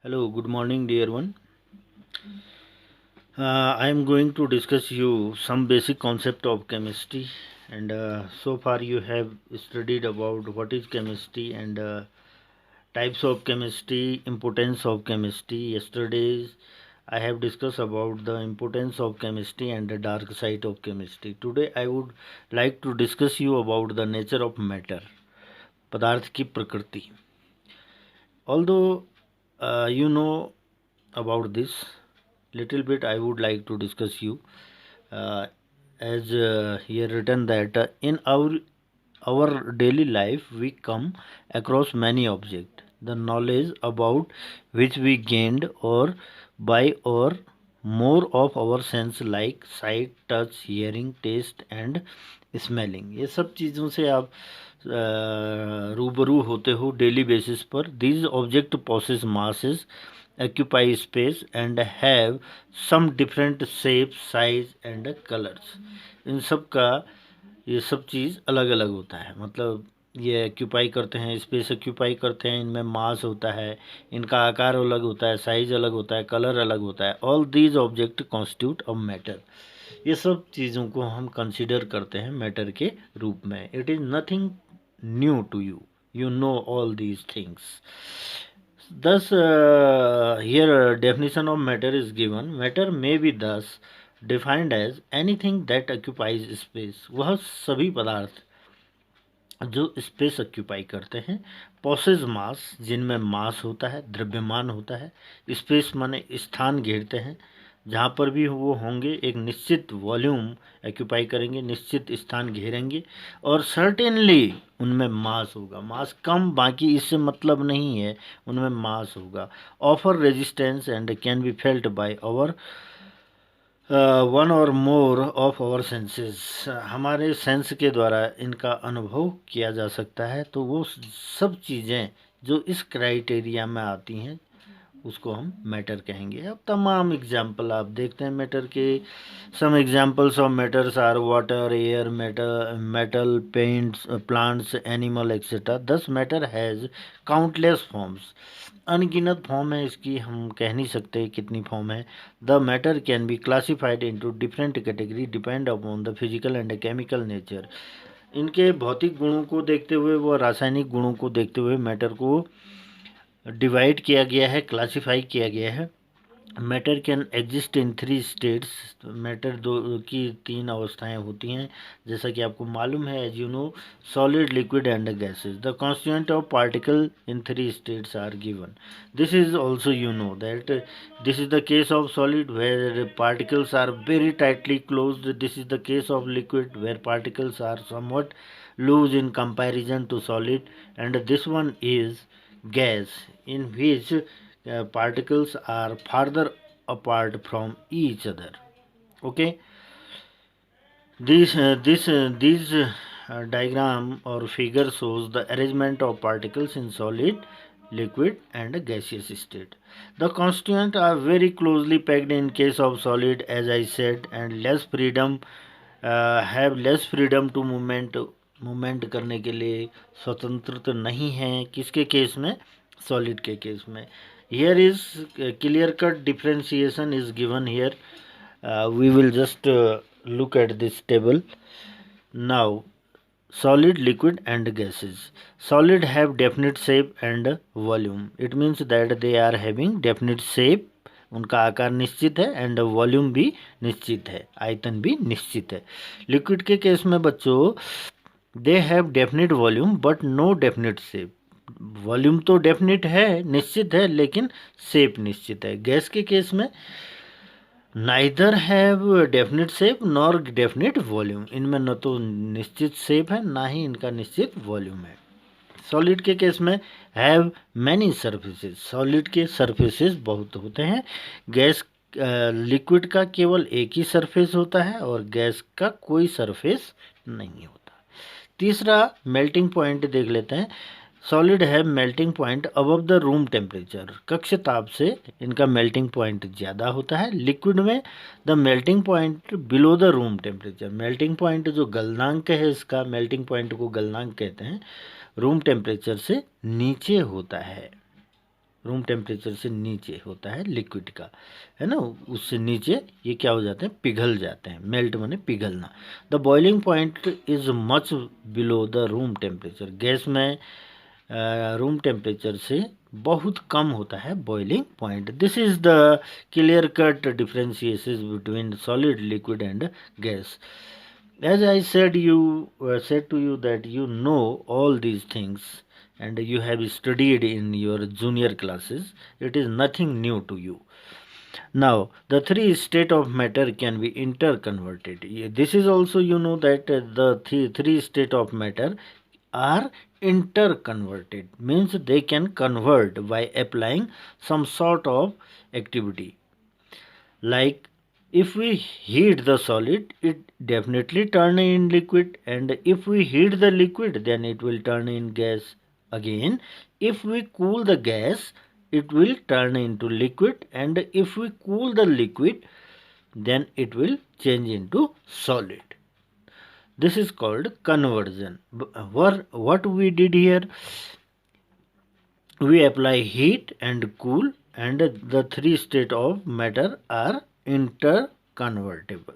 Hello, good morning, dear one. I am going to discuss you some basic concept of chemistry, and so far you have studied about what is chemistry and types of chemistry, importance of chemistry. Yesterday, I have discussed about the importance of chemistry and the dark side of chemistry. Today, I would like to discuss you about the nature of matter, पदार्थ की प्रकृति. Although you know about this little bit, I would like to discuss you uh, as here written that in our daily life we come across many objects, the knowledge about which we gained or by or more of our sense like sight, touch, hearing, taste and smelling. ये सब चीज़ों से आप रूबरू होते हो daily basis पर. These object possesses masses, occupy space and have some different shape, size and colors. इन सब का ये सब चीज़ अलग अलग होता है. मतलब ये ऑक्यूपाई करते हैं, स्पेस ऑक्यूपाई करते हैं, इनमें मास होता है, इनका आकार अलग होता है, साइज अलग होता है, कलर अलग होता है. All these object constitute of matter. ये सब चीज़ों को हम कंसिडर करते हैं मैटर के रूप में. It is nothing new to you. You know all these things. Thus, here definition of matter is given. Matter may be thus defined as anything that occupies space. वह सभी पदार्थ जो स्पेस ऑक्यूपाई करते हैं. पॉसेज मास, जिनमें मास होता है, द्रव्यमान होता है. स्पेस माने स्थान घेरते हैं, जहाँ पर भी वो होंगे एक निश्चित वॉल्यूम ऑक्यूपाई करेंगे, निश्चित स्थान घेरेंगे. और सर्टेनली उनमें मास होगा. मास कम बाकी इससे मतलब नहीं है, उनमें मास होगा. Offer resistance and can be felt by hour one और मोर ऑफ आवर सेंसेस. हमारे सेंस के द्वारा इनका अनुभव किया जा सकता है. तो वो सब चीज़ें जो इस क्राइटेरिया में आती हैं उसको हम मैटर कहेंगे. अब तमाम एग्जाम्पल आप देखते हैं मैटर के. Some examples of matters are water, air, metal, paints, plants, animal etcetera. Thus matter has countless forms. अनगिनत फॉर्म है इसकी, हम कह नहीं सकते कितनी फॉर्म है. The matter can be classified into different category depend upon the physical and chemical nature. इनके भौतिक गुणों को देखते हुए, व रासायनिक गुणों को देखते हुए मैटर को डिवाइड किया गया है, क्लासिफाई किया गया है. Matter can exist in three states. Matter दो की तीन अवस्थाएं होती हैं, जैसा कि आपको मालूम है. As you know, solid, liquid and gases. The constituent of particle in three states are given. This is also you know that this is the case of solid where particles are very tightly closed. This is the case of liquid where particles are somewhat loose in comparison to solid. And this one is gas, in which particles are farther apart from each other. Okay, these diagram or figure shows the arrangement of particles in solid, liquid and gaseous state. The constituents are very closely packed in case of solid, as I said, and less freedom, have less freedom to movement करने के लिए स्वतंत्र नहीं है. किसके case में? Solid के case में. Here is clear cut differentiation is given here. We will just look at this table now. Solid, liquid and gases. Solid have definite shape and volume. It means that they are having definite shape, उनका आकार निश्चित है, and volume भी निश्चित है, आयतन भी निश्चित है. लिक्विड के केस में बच्चों, they have definite volume but no definite shape. Volume तो डेफिनेट है, निश्चित है, लेकिन शेप निश्चित है. गैस के केस में neither have definite shape nor definite volume. इनमें न तो निश्चित शेप है, ना ही इनका निश्चित वॉल्यूम है. सॉलिड के केस में हैव मैनी सरफेसेस. सॉलिड के सरफेसेस बहुत होते हैं. गैस लिक्विड का केवल एक ही सरफेस होता है और गैस का कोई सरफेस नहीं होता. तीसरा मेल्टिंग पॉइंट देख लेते हैं. सॉलिड है melting point above the room temperature. कक्ष ताप से इनका मेल्टिंग पॉइंट ज़्यादा होता है. लिक्विड में the melting point below the room temperature. Melting point जो गलनांक है इसका, मेल्टिंग पॉइंट को गलनांक कहते हैं, रूम टेम्परेचर से नीचे होता है. रूम टेम्परेचर से नीचे होता है लिक्विड का, है ना, उससे नीचे ये क्या हो जाते हैं, पिघल जाते हैं। मेल्ट माने पिघलना। The boiling point is much below the room temperature. Gas में रूम टेम्परेचर से बहुत कम होता है boiling point. This is the clear cut differentiation between solid, liquid and gas. As I said to you that you know all these things and you have studied in your junior classes, it is nothing new to you. Now, the three state of matter can be interconverted. This is also you know that the three state of matter are interconverted, means they can convert by applying some sort of activity. Like if we heat the solid, it definitely turn in liquid, and if we heat the liquid, then it will turn in gas. Again, if we cool the gas, it will turn into liquid, and if we cool the liquid, then it will change into solid. This is called conversion. What we did here, we apply heat and cool, and the three state of matter are interconvertible.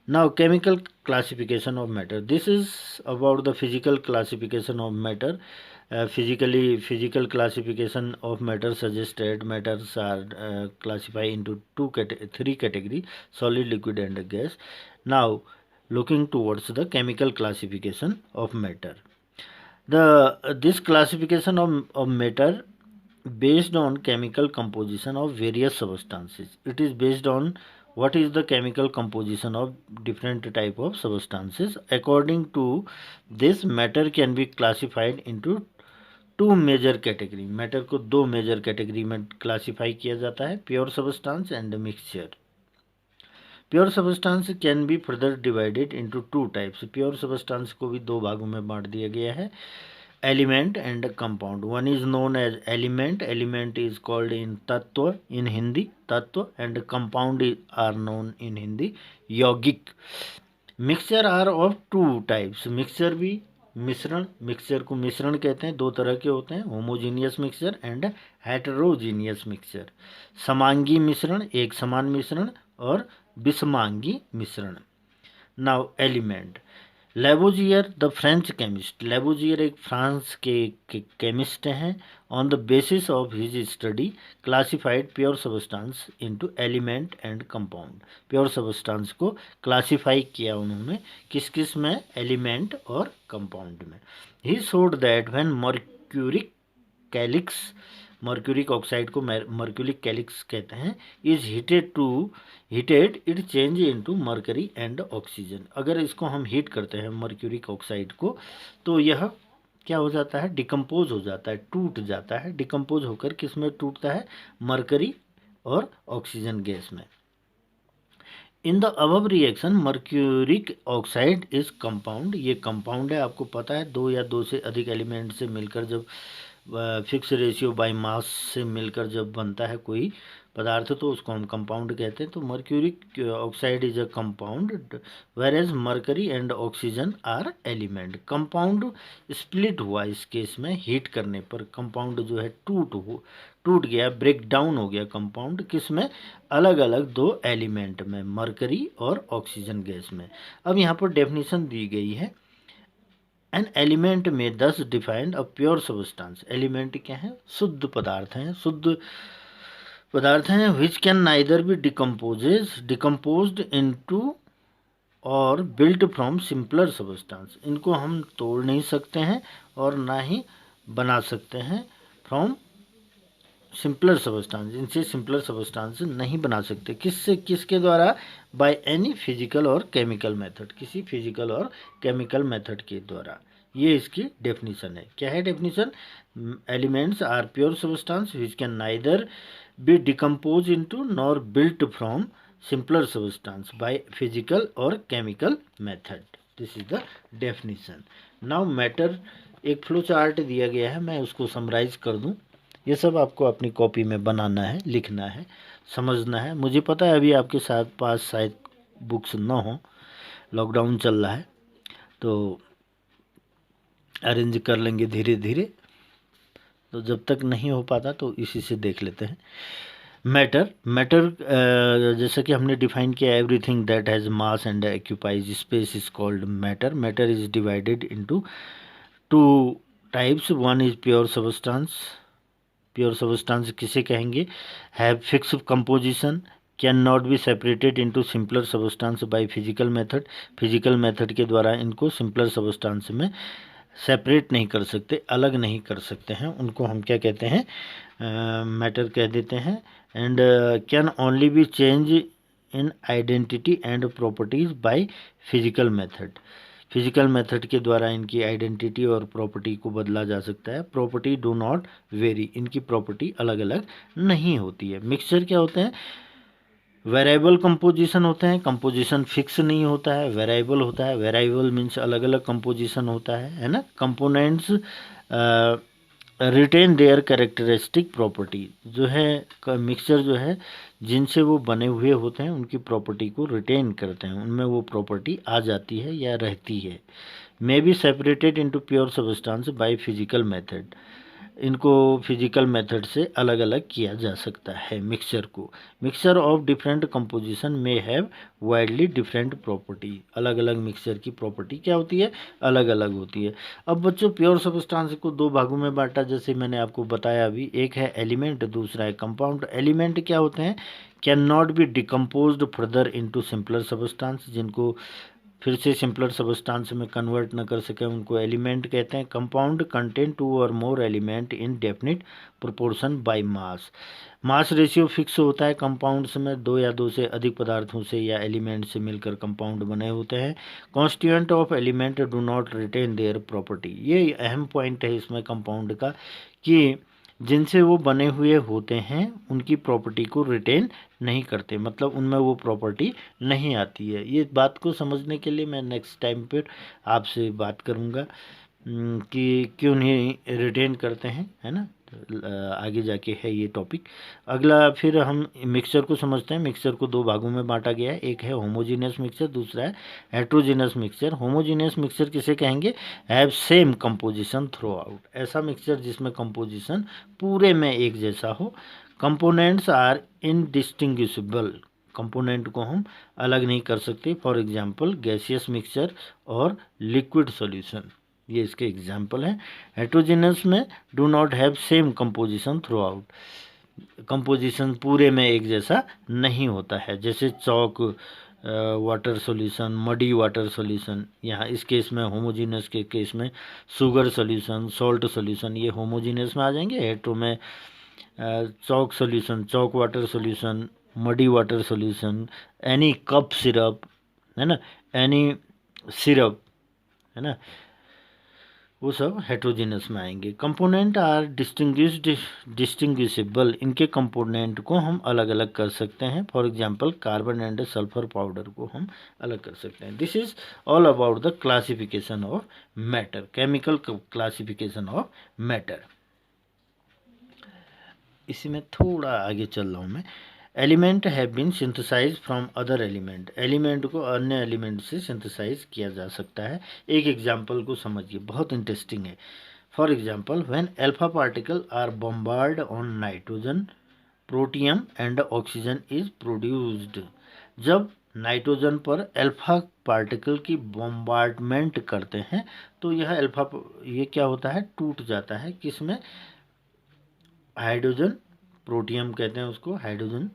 Now, chemical classification of matter. This is about the physical classification of matter. Physical classification of matter suggested matters are classified into three categories: solid, liquid, and gas. Now, looking towards the chemical classification of matter. This classification of matter based on chemical composition of various substances. It is based on what is the chemical composition of different type of substances. According to this, matter can be classified into two major category. Matter को दो major category में classify किया जाता है: pure substance and mixture. Pure substance can be further divided into two types. Pure substance को भी दो भागों में बांट दिया गया है: element and compound. One is known as element. Element is called in तत्व, इन हिंदी तत्व, and compound are known in Hindi यौगिक। Mixture are of two types. Mixture भी मिश्रण, मिक्सचर को मिश्रण कहते हैं, दो तरह के होते हैं: homogeneous mixture and heterogeneous mixture. समांगी मिश्रण, एक समान मिश्रण, और विषमांगी मिश्रण। Now element. Lavoisier the French chemist. Lavoisier एक फ्रांस के केमिस्ट हैं। On the basis of his study classified pure substance into element and compound. Pure substance को क्लासिफाई किया उन्होंने किस किस में, एलिमेंट और कंपाउंड में। He showed that when mercuric calyx, mercuric oxide को मर्क्यूरिक कैलिक्स कहते हैं, is heated it change into mercury and oxygen. अगर इसको हम हीट करते हैं मर्क्यूरिक ऑक्साइड को, तो यह क्या हो जाता है, डिकम्पोज हो जाता है, टूट जाता है। डिकम्पोज होकर किस में टूटता है, मर्करी और ऑक्सीजन गैस में। In the above reaction mercuric oxide is compound. ये कंपाउंड है, आपको पता है, दो या दो से अधिक एलिमेंट से मिलकर जब फिक्स रेशियो बाय मास से मिलकर जब बनता है कोई पदार्थ, तो उसको हम कंपाउंड कहते हैं। तो mercuric oxide is a compound, whereas mercury and oxygen are element. Compound split हुआ इस केस में, हीट करने पर कंपाउंड जो है टूट गया, ब्रेक डाउन हो गया कंपाउंड, किस में, अलग अलग दो एलिमेंट में, मर्करी और ऑक्सीजन गैस में। अब यहाँ पर डेफिनेशन दी गई है, एन एलिमेंट में दस defined a pure substance. Element क्या है, शुद्ध पदार्थ हैं, शुद्ध पदार्थ हैं, विच can neither B decomposed into और बिल्ट फ्रॉम सिंपलर सबस्टांस। इनको हम तोड़ नहीं सकते हैं और ना ही बना सकते हैं फ्रॉम सिंपलर सबस्टांस। इनसे सिंपलर सबस्टांस नहीं बना सकते। किससे, किसके द्वारा, बाय एनी फिजिकल और केमिकल मेथड, किसी फिजिकल और केमिकल मेथड के द्वारा। ये इसकी डेफिनेशन है। क्या है definition, elements are pure substance which can neither be decompose into nor built from simpler substance by physical और chemical method. This is the definition. Now matter, एक फ्लो चार्ट दिया गया है, मैं उसको समराइज कर दूं। ये सब आपको अपनी कॉपी में बनाना है, लिखना है, समझना है। मुझे पता है अभी आपके साथ पास शायद बुक्स ना हो, लॉकडाउन चल रहा है, तो अरेंज कर लेंगे धीरे धीरे। तो जब तक नहीं हो पाता तो इसी से देख लेते हैं। मैटर जैसा कि हमने डिफाइन किया, everything that has mass and occupies space is called matter. Matter is divided into two types. One is pure substance. Pure substance किसे कहेंगे? Have fix composition, can not be separated into simpler substance by physical method. Physical method के द्वारा इनको simpler substance में separate नहीं कर सकते, अलग नहीं कर सकते हैं, उनको हम क्या कहते हैं? मैटर कह देते हैं। And can only B change in identity and properties bye physical method. Physical method के द्वारा इनकी आइडेंटिटी और प्रॉपर्टी को बदला जा सकता है। प्रॉपर्टी डू नॉट वेरी, इनकी प्रॉपर्टी अलग अलग नहीं होती है। मिक्सचर क्या होते हैं? वेरिएबल कंपोजिशन होते हैं, कंपोजिशन फिक्स नहीं होता है, वेरिएबल होता है। वेरिएबल मीन्स अलग अलग कंपोजिशन होता है ना। Components retain their characteristic property. जो है मिक्सचर जो है जिनसे वो बने हुए होते हैं उनकी प्रॉपर्टी को रिटेन करते हैं, उनमें वो प्रॉपर्टी आ जाती है या रहती है। May be separated into pure substance by physical method. इनको फिजिकल मेथड से अलग अलग किया जा सकता है मिक्सचर को। मिक्सचर ऑफ डिफरेंट कंपोजिशन में हैव वाइडली डिफरेंट प्रॉपर्टी। अलग अलग मिक्सचर की प्रॉपर्टी क्या होती है? अलग अलग होती है। अब बच्चों प्योर सबस्टांस को दो भागों में बांटा, जैसे मैंने आपको बताया अभी। एक है एलिमेंट, दूसरा है कंपाउंड। एलिमेंट क्या होते हैं? Can not B decomposed further into simpler substance. जिनको फिर से सिंपलर सबस्टांस में कन्वर्ट न कर सके उनको एलिमेंट कहते हैं। कंपाउंड कंटेन टू और मोर element in definite proportion by mass. Mass ratio fix होता है कंपाउंड्स में, दो या दो से अधिक पदार्थों से या एलिमेंट से मिलकर कंपाउंड बने होते हैं। Constituent of element do not retain their property. ये अहम पॉइंट है इसमें कंपाउंड का, कि जिनसे वो बने हुए होते हैं उनकी प्रॉपर्टी को रिटेन नहीं करते, मतलब उनमें वो प्रॉपर्टी नहीं आती है। ये बात को समझने के लिए मैं नेक्स्ट टाइम पर आपसे बात करूँगा कि क्यों नहीं रिटेन करते हैं, है ना। आगे जाके है ये टॉपिक। अगला फिर हम मिक्सचर को समझते हैं। मिक्सचर को दो भागों में बांटा गया है, एक है होमोजीनियस मिक्सचर, दूसरा है हेट्रोजीनियस मिक्सचर। होमोजीनियस मिक्सचर किसे कहेंगे? Have same composition through out. ऐसा मिक्सचर जिसमें कंपोजिशन पूरे में एक जैसा हो। Components are indistinguishable. कंपोनेंट को हम अलग नहीं कर सकते। फॉर एग्जांपल गैसियस मिक्सचर और लिक्विड सॉल्यूशन, ये इसके एग्जाम्पल हैं। हेट्रोजीनियस में do not have same composition throughout. Composition पूरे में एक जैसा नहीं होता है, जैसे chalk water solution, muddy water solution. यहाँ इस केस में होमोजीनियस के केस में शुगर सॉल्यूशन, सॉल्ट सॉल्यूशन, ये होमोजीनियस में आ जाएंगे। हेट्रो में chalk solution, chalk water solution, muddy water solution, any cough syrup, है ना, एनी सिरप, है ना, वो सब हेट्रोजीनियस में आएंगे। Component are distinguishable. इनके कंपोनेंट को हम अलग अलग कर सकते हैं। For example carbon and sulphur powder को हम अलग कर सकते हैं। This is all about the classification of matter, chemical classification of matter. इसी में थोड़ा आगे चल रहा हूँ मैं। Element have been synthesize from other element. Element को अन्य एलिमेंट से सिंथेसाइज किया जा सकता है। एक एग्जांपल को समझिए, बहुत इंटरेस्टिंग है। For example when alpha particle are bombard on nitrogen, protium and oxygen is produced. जब नाइट्रोजन पर अल्फा पार्टिकल की बॉम्बार्डमेंट करते हैं तो यह अल्फा, ये क्या होता है? टूट जाता है। किसमें? हाइड्रोजन, प्रोटियम कहते हैं उसको। हाइड्रोजन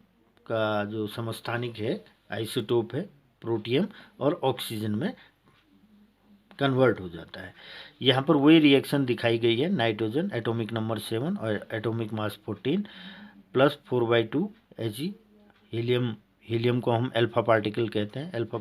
का जो समस्थानिक है, आइसोटोप है, प्रोटियम, और ऑक्सीजन में कन्वर्ट हो जाता है। यहाँ पर वही रिएक्शन दिखाई गई है। नाइट्रोजन एटॉमिक नंबर 7 और एटॉमिक मास 14 +4/2 He। हीलियम को हम अल्फा पार्टिकल कहते हैं। अल्फा